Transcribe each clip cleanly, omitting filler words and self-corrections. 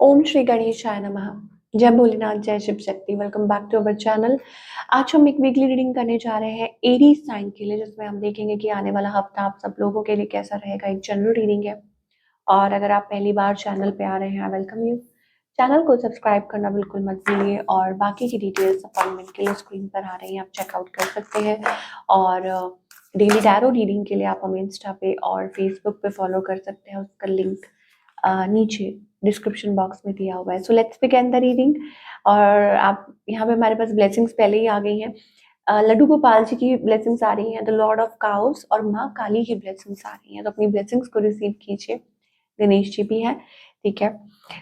ओम श्री गणेशाय नमः। जय भोलेनाथ, जय Shiv Shakti. Welcome back to our channel. आज हम एक वीकली रीडिंग करने जा रहे हैं एरीज साइन के लिए, जिसमें हम देखेंगे कि आने वाला हफ्ता आप सब लोगों के लिए कैसा रहेगा। एक जनरल रीडिंग है और अगर आप पहली बार चैनल पे आ रहे हैं, आई वेलकम यू। चैनल को सब्सक्राइब करना बिल्कुल मत भूलिए और बाकी की डिटेल्स अपॉइंटमेंट के लिए स्क्रीन पर आ रही हैं, आप चेकआउट कर सकते हैं। और डेली टैरो रीडिंग के लिए आप हमें इंस्टा पे और फेसबुक पे फॉलो कर सकते हैं, उसका लिंक नीचे डिस्क्रिप्शन बॉक्स में दिया हुआ है। So let's begin the reading. और आप यहाँ पे हमारे पास ब्लेसिंग्स पहले ही आ गई हैं। लड्डू गोपाल जी की ब्लेसिंग्स आ रही हैं, द लॉर्ड ऑफ काउस, और माँ काली की ब्लेसिंग्स आ रही हैं। तो अपनी ब्लेसिंग्स को रिसीव कीजिए। गणेश जी भी हैं, ठीक है।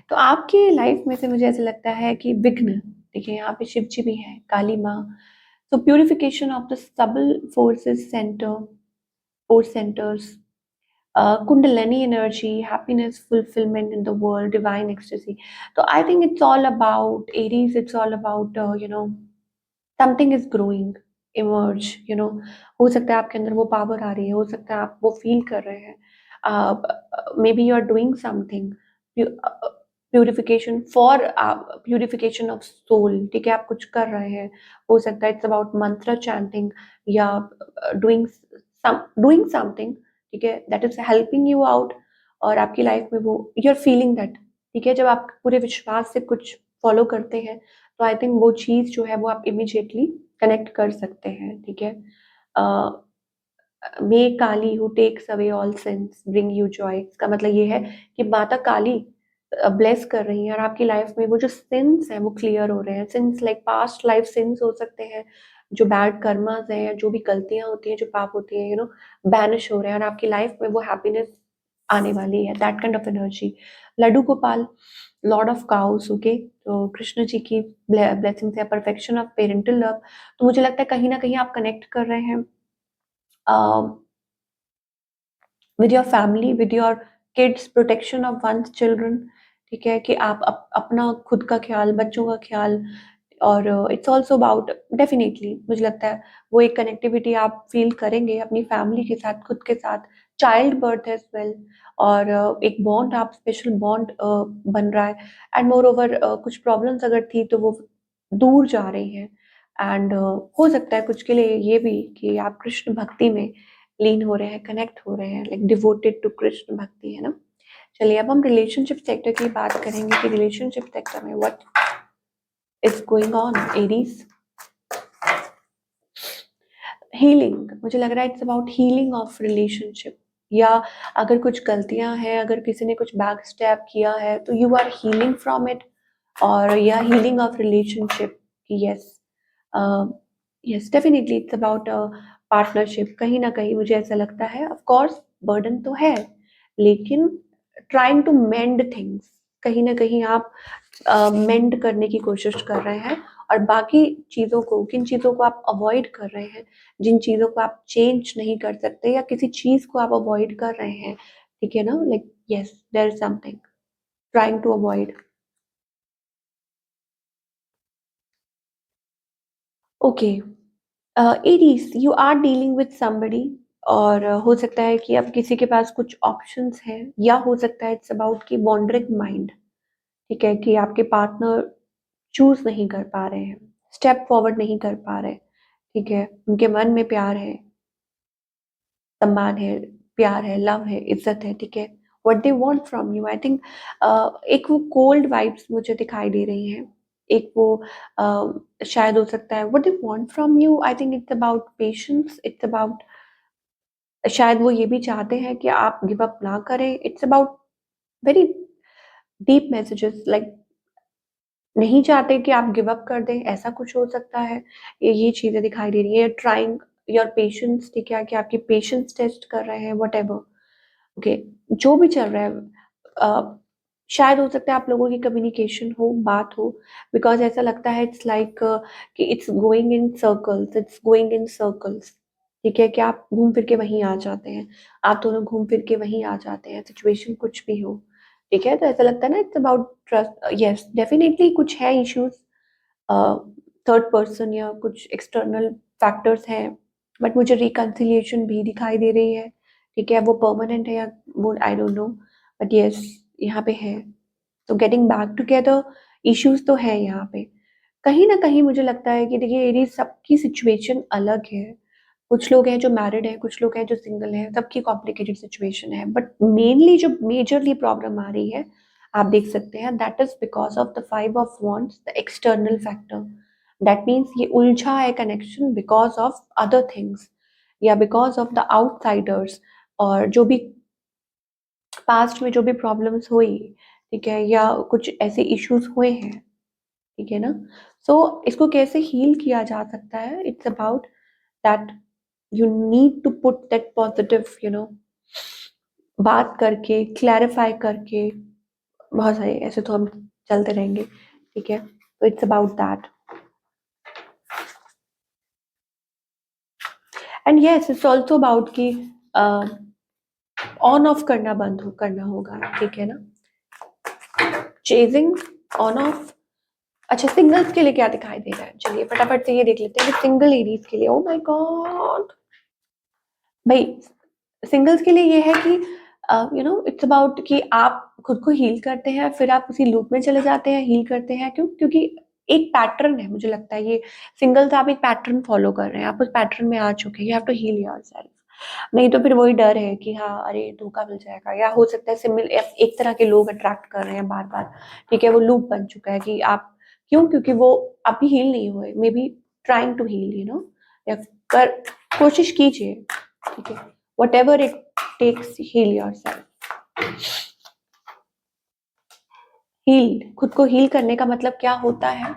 तो आपकी लाइफ में से मुझे ऐसा लगता है कि विघ्न, देखिए यहाँ पे शिव जी भी हैं, काली माँ। So purification of the subtle forces center, force centers, kundalini energy, happiness, fulfillment in the world, divine ecstasy. So I think it's all about Aries. It's all about something is growing, emerge. हो सकता है आपके अंदर वो power आ रही है, हो सकता है आप वो फील कर रहे हैं। Maybe you are doing something purification for purification of soul, ठीक है। आप कुछ कर रहे हैं, हो सकता है इट्स अबाउट मंत्र चैंटिंग या डूइंग डूइंग समथिंग, ठीक है, that is helping you out. और आपकी लाइफ में वो यू आर फीलिंग दैट, ठीक है। जब आप पूरे विश्वास से कुछ फॉलो करते हैं तो आई थिंक वो चीज़ जो है वो आप इमीडिएटली कनेक्ट कर सकते हैं, ठीक है। May Kali who takes away all since bring you joy, इसका मतलब ये है कि माता काली ब्लेस कर रही हैं और आपकी लाइफ में वो जो सिंस हैं वो क्लियर हो रहे हैं। Since like past life since हो सकते हैं, जो बैड कर्मास हैं या जो भी गलतियां होती हैं, जो पाप होती हैं, बैनिश हो रहे हैं और आपकी लाइफ में वो हैप्पीनेस आने वाली है, that kind of energy. Laddu Gopal, lord of cows, okay. तो कृष्ण जी की ब्लेसिंग्स है, परफेक्शन ऑफ पेरेंटल लव। तो मुझे लगता है कहीं ना कहीं आप कनेक्ट कर रहे हैं with your family, with your kids, protection of one's children, ठीक है। कि आप अपना खुद का ख्याल, बच्चों का ख्याल। और इट्स ऑल्सो अबाउट, डेफिनेटली मुझे लगता है वो एक कनेक्टिविटी आप फील करेंगे अपनी फैमिली के साथ, खुद के साथ। चाइल्ड बर्थ एज वेल, और एक बॉन्ड, आप स्पेशल बॉन्ड बन रहा है। एंड मोर ओवर कुछ प्रॉब्लम्स अगर थी तो वो दूर जा रही हैं। एंड हो सकता है कुछ के लिए ये भी कि आप कृष्ण भक्ति में लीन हो रहे हैं, कनेक्ट हो रहे हैं, लाइक डिवोटेड टू कृष्ण भक्ति, है ना। चलिए अब हम रिलेशनशिप सेक्टर की बात करेंगे कि रिलेशनशिप सेक्टर में what is going on Aries. Healing, मुझे लग रहा है it's about healing of relationship. या अगर कुछ गलतियां हैं, अगर किसी ने कुछ बैक स्टेप किया है तो you are healing from it. और या healing of relationship, yes yes, definitely it's about partnership. कहीं ना कहीं मुझे ऐसा लगता है, ऑफ कोर्स बर्डन तो है, लेकिन ट्राइंग टू मेंड थिंग्स, कहीं ना कहीं आप मेंड करने की कोशिश कर रहे हैं। और बाकी चीज़ों को, किन चीज़ों को आप अवॉइड कर रहे हैं, जिन चीज़ों को आप चेंज नहीं कर सकते या किसी चीज़ को आप अवॉइड कर रहे हैं, ठीक है ना। Like yes, there is something trying to avoid. Okay, Aries, you are dealing with somebody. और हो सकता है कि अब किसी के पास कुछ ऑप्शंस हैं, या हो सकता है इट्स अबाउट की वॉन्डरिंग माइंड, ठीक है। कि आपके पार्टनर चूज नहीं कर पा रहे हैं, स्टेप फॉरवर्ड नहीं कर पा रहे, ठीक है। उनके मन में प्यार है, सम्मान है, प्यार है, लव है, इज्जत है, ठीक है। What they want from you, I think एक वो कोल्ड वाइब्स मुझे दिखाई दे रही हैं। एक वो शायद हो सकता है what they want from you, I think it's about patience, it's about, शायद वो ये भी चाहते हैं कि आप गिव अप ना करें। It's about very deep messages, like नहीं चाहते कि आप गिव अप कर दें, ऐसा कुछ हो सकता है। ये चीज़ें दिखाई दे रही है। ट्राइंग योर पेशेंस, ठीक है, कि आपकी पेशेंस टेस्ट कर रहे हैं, व्हाटएवर, ओके। जो भी चल रहा है, शायद हो सकता है आप लोगों की कम्युनिकेशन हो, बात हो, बिकॉज़ ऐसा लगता है इट्स लाइक कि it's going in circles, it's going in circles, ठीक है। कि आप घूम फिर के वहीं आ जाते हैं, आप दोनों घूम फिर के वहीं आ जाते हैं, सिचुएशन कुछ भी हो, ठीक है। तो ऐसा लगता है ना, it's about trust. Yes, definitely कुछ है इश्यूज, थर्ड पर्सन या कुछ एक्सटर्नल फैक्टर्स हैं, बट मुझे रिकंसिलिएशन भी दिखाई दे रही है, ठीक है। वो परमानेंट है या वो I don't know, but yes यहाँ पे है। तो गेटिंग बैक टुगेदर इश्यूज तो है यहाँ पे। कहीं ना कहीं मुझे लगता है कि देखिए एरीज सबकी सिचुएशन अलग है। कुछ लोग हैं जो मैरिड हैं, कुछ लोग हैं जो सिंगल हैं, सबकी कॉम्प्लिकेटेड सिचुएशन है, बट मेनली जो मेजरली प्रॉब्लम आ रही है आप देख सकते हैं, that is because of the 5 of Wands, the external factor. That means ये उलझा है connection because of other things या बिकॉज ऑफ द आउटसाइडर्स, और जो भी पास्ट में जो भी प्रॉब्लम्स हुई, ठीक है, या कुछ ऐसे इश्यूज हुए हैं, ठीक है ना। सो इसको कैसे हील किया जा सकता है, it's about that you need to put that positive, बात करके, क्लैरिफाई करके, बहुत सारे ऐसे तो हम चलते रहेंगे, ठीक है। तो it's about that, and yes it's also about कि ऑन ऑफ करना होगा, ठीक है ना। Chasing, on off. अच्छा, सिंगल्स के लिए क्या दिखाई दे रहा है, चलिए फटाफट से ये देख लेते हैं कि सिंगल लेडीज के लिए। ओ माय गॉड भाई, सिंगल्स के लिए ये है कि इट्स अबाउट कि आप खुद को हील करते हैं, फिर आप उसी लूप में चले जाते हैं, हील करते हैं। क्योंकि एक पैटर्न है, मुझे लगता है ये सिंगल्स आप एक पैटर्न फॉलो कर रहे हैं, आप उस पैटर्न में आ चुके हैं, you have to heal yourself. नहीं तो फिर वही डर है कि हाँ अरे धोखा मिल जाएगा, या हो सकता है सिमिल एक तरह के लोग अट्रैक्ट कर रहे हैं बार बार, ठीक है। वो लूप बन चुका है कि आप क्यों, क्योंकि वो अभी हील नहीं हुए, maybe trying to heal, या कर कोशिश कीजिए, ठीक है। Whatever it takes, heal yourself. Heal, खुद को हील करने का मतलब क्या होता है?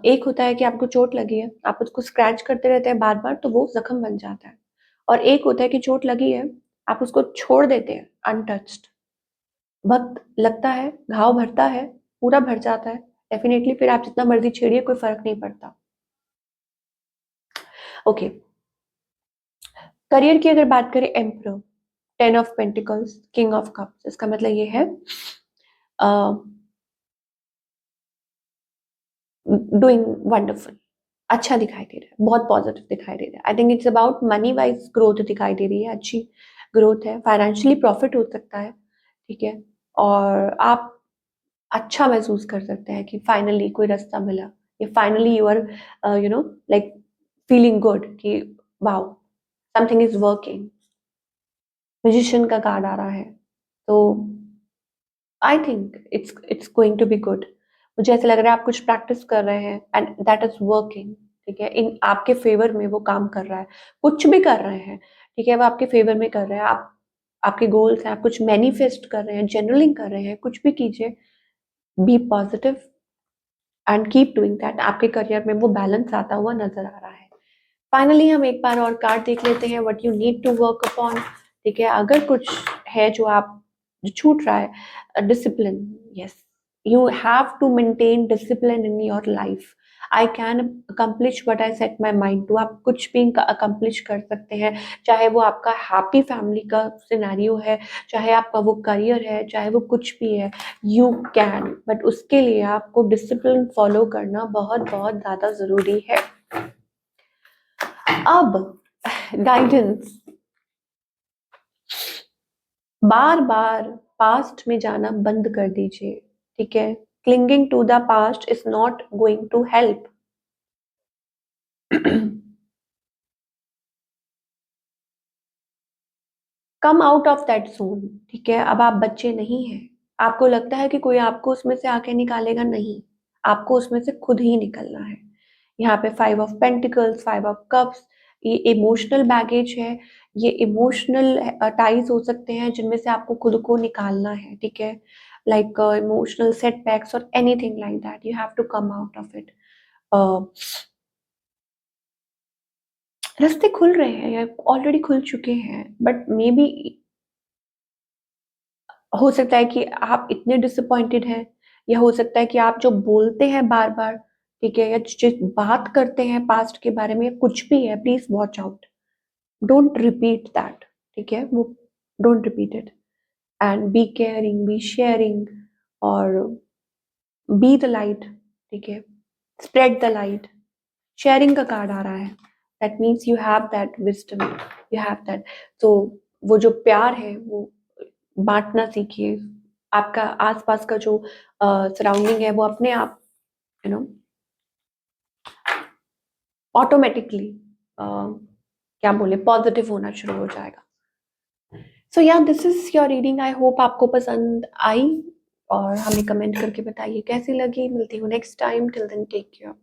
एक होता है कि आपको चोट लगी है, आप उसको स्क्रैच करते रहते हैं बार बार, तो वो जख्म बन जाता है। और एक होता है कि चोट लगी है, आप उसको छोड़ देते हैं अनटच्ड, वक्त लगता है, घाव भरता है, पूरा भर जाता है, डेफिनेटली फिर आप जितना मर्जी छेड़िए कोई फर्क नहीं पड़ता। ओके, करियर की अगर बात करें, emperor, 10 of Pentacles, king of cups, इसका मतलब ये है डूइंग वंडरफुल, अच्छा दिखाई दे रहा है, बहुत पॉजिटिव दिखाई दे रहा है। आई think it's about money wise growth दिखाई दे रही है, अच्छी ग्रोथ है, फाइनेंशियली प्रॉफिट हो सकता है, ठीक है। और आप अच्छा महसूस कर सकते हैं कि फाइनली कोई रास्ता मिला, या finally you are like feeling good कि wow something is working. Musician का कार्ड आ रहा है, तो I think it's going to be good. मुझे ऐसा लग रहा है आप कुछ प्रैक्टिस कर रहे हैं एंड दैट इज वर्किंग, ठीक है। इन आपके फेवर में वो काम कर रहा है, कुछ भी कर रहे हैं, ठीक है, वो आपके फेवर में कर रहे हैं। आप आपके गोल्स हैं, आप कुछ मैनिफेस्ट कर रहे हैं, जर्नलिंग कर रहे हैं, कुछ भी कीजिए, be positive and keep doing that. आपके करियर में वो बैलेंस आता हुआ नजर आ रहा है। फाइनली हम एक बार और कार्ड देख लेते हैं, what you need to work upon, ठीक है। अगर कुछ है जो छूट रहा है, discipline, yes, you have to maintain discipline in your life. I can accomplish what I set my mind to, आप कुछ भी अकम्प्लिश कर सकते हैं, चाहे वो आपका हैप्पी फैमिली का सिनेरियो है, चाहे आपका वो करियर है, चाहे वो कुछ भी है, यू कैन, बट उसके लिए आपको डिसिप्लिन फॉलो करना बहुत बहुत ज्यादा जरूरी है। अब गाइडेंस, बार बार पास्ट में जाना बंद कर दीजिए, ठीक है। Clinging to the past is not going to help. Come out of that zone, ठीक है। अब आप बच्चे नहीं हैं, आपको लगता है कि कोई आपको उसमें से आके निकालेगा, नहीं, आपको उसमें से खुद ही निकलना है। यहाँ पे 5 of Pentacles, 5 of Cups, ये इमोशनल बैगेज है, ये इमोशनल टाइज हो सकते हैं जिनमें से आपको खुद को निकालना है, ठीक है। लाइक इमोशनल सेटबैक्स और anything like that, you have to come out of it. रास्ते खुल रहे हैं या ऑलरेडी खुल चुके हैं, बट मे बी हो सकता है कि आप इतने डिसअपॉइंटेड हैं, या हो सकता है कि आप जो बोलते हैं बार बार, ठीक है, या जिस बात करते हैं पास्ट के बारे में, कुछ भी है, please watch out, don't repeat that, ठीक है। वो don't repeat it, and be caring, be sharing, और बी द लाइट, ठीक है। स्प्रेड द लाइट, शेयरिंग का कार्ड आ रहा है, that means you have that wisdom, you have that. तो वो जो प्यार है वो बांटना सीखिए, आपका आस-पास का जो सराउंडिंग है वो अपने आप यू नो ऑटोमैटिकली क्या बोले पॉजिटिव होना शुरू हो जाएगा। सो या this is your reading, I hope आपको पसंद आई और हमें कमेंट करके बताइए कैसी लगी। मिलती हूँ next time, till then take care.